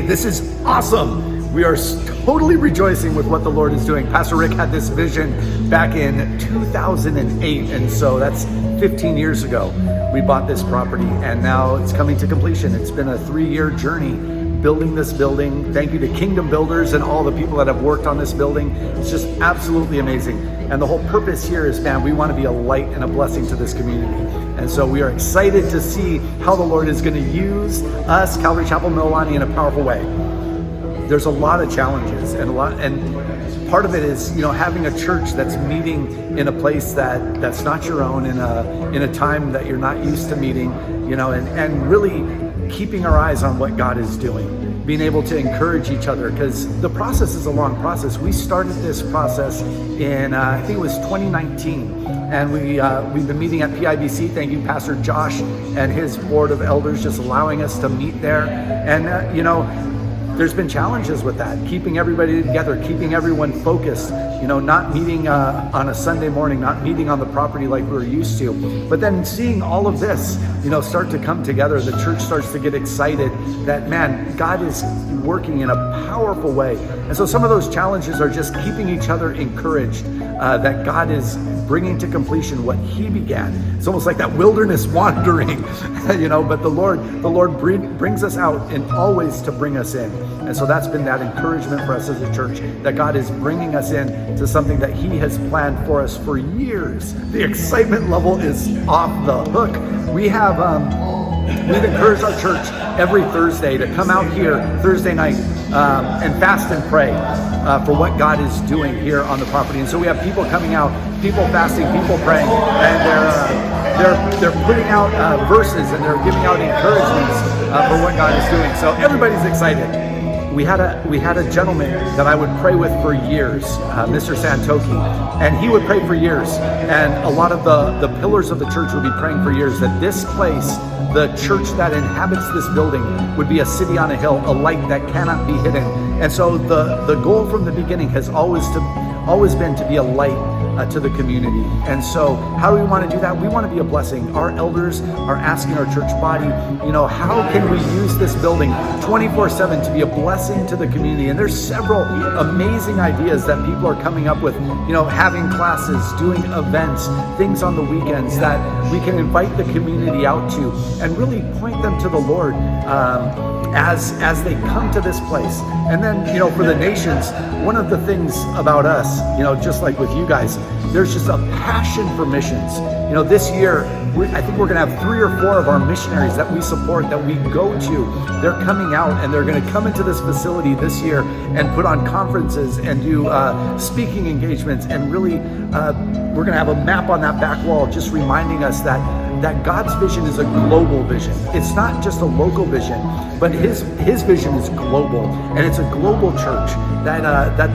this is awesome. We are totally rejoicing with what the Lord is doing. Pastor Rick had this vision back in 2008, and so that's 15 years ago. We bought this property, and now it's coming to completion. It's been a 3-year journey building this building. Thank you to Kingdom Builders and all the people that have worked on this building. It's just absolutely amazing. And the whole purpose here is, man, we want to be a light and a blessing to this community. And so we are excited to see how the Lord is going to use us, Calvary Chapel Mililani, in a powerful way. There's a lot of challenges, and part of it is, having a church that's meeting in a place that's not your own, in a time that you're not used to meeting, and really keeping our eyes on what God is doing, being able to encourage each other, because the process is a long process. We started this process in I think it was 2019, and we've been meeting at PIBC. Thank you, Pastor Josh and his board of elders, just allowing us to meet there. And there's been challenges with that, keeping everybody together, keeping everyone focused, not meeting on a Sunday morning, not meeting on the property like we were used to. But then seeing all of this, start to come together, the church starts to get excited that, man, God is working in a powerful way. And so some of those challenges are just keeping each other encouraged that God is bringing to completion what He began. It's almost like that wilderness wandering, but the Lord brings us out in always to bring us in. And so that's been that encouragement for us as a church, that God is bringing us in to something that He has planned for us for years. The excitement level is off the hook. We've encouraged our church every Thursday to come out here Thursday night and fast and pray for what God is doing here on the property. And so we have people coming out, people fasting, people praying, and they're putting out verses, and they're giving out encouragements for what God is doing. So everybody's excited. We had a gentleman that I would pray with for years, Mr. Santoki, and he would pray for years. And a lot of the pillars of the church would be praying for years that this place, the church that inhabits this building, would be a city on a hill, a light that cannot be hidden. And so the goal from the beginning has always been to be a light to the community. And so how do we want to do that? We want to be a blessing. Our elders are asking our church body, how can we use this building 24/7 to be a blessing to the community? And there's several amazing ideas that people are coming up with, having classes, doing events, things on the weekends that we can invite the community out to and really point them to the Lord as they come to this place. And then, for the nations, one of the things about us, just like with you guys, there's just a passion for missions. This year, I think we're going to have 3 or 4 of our missionaries that we support, that we go to. They're coming out, and they're going to come into this facility this year and put on conferences and do speaking engagements. And really, we're going to have a map on that back wall just reminding us that God's vision is a global vision. It's not just a local vision, but His vision is global, and it's a global church that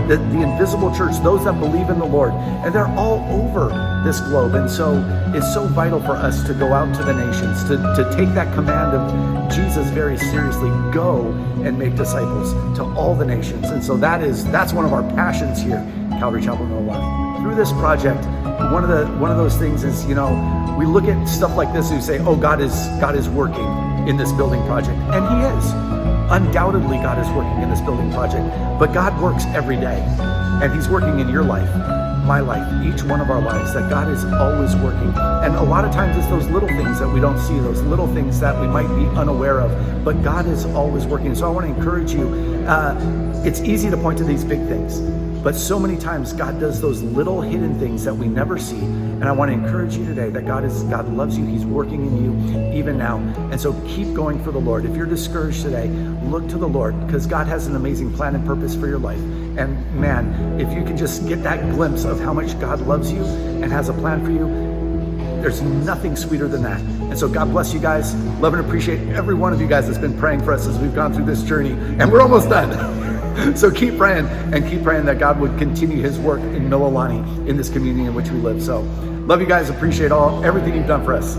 the invisible church, those that believe in the Lord, and they're all over this globe. And so it's so vital for us to go out to the nations, to take that command of Jesus very seriously. Go and make disciples to all the nations. And so that's one of our passions here, Calvary Chapel Mililani. Through this project, one of those things is, we look at stuff like this and we say, oh, God is working in this building project. And He is. Undoubtedly, God is working in this building project. But God works every day. And He's working in your life, my life, each one of our lives, that God is always working. And a lot of times it's those little things that we don't see, those little things that we might be unaware of. But God is always working. So I want to encourage you, it's easy to point to these big things. But so many times God does those little hidden things that we never see. And I want to encourage you today that God loves you. He's working in you even now. And so keep going for the Lord. If you're discouraged today, look to the Lord, because God has an amazing plan and purpose for your life. And man, if you can just get that glimpse of how much God loves you and has a plan for you, there's nothing sweeter than that. And so God bless you guys. Love and appreciate every one of you guys that's been praying for us as we've gone through this journey. And we're almost done. So keep praying, and keep praying that God would continue His work in Mililani, in this community in which we live. So love you guys, appreciate everything you've done for us.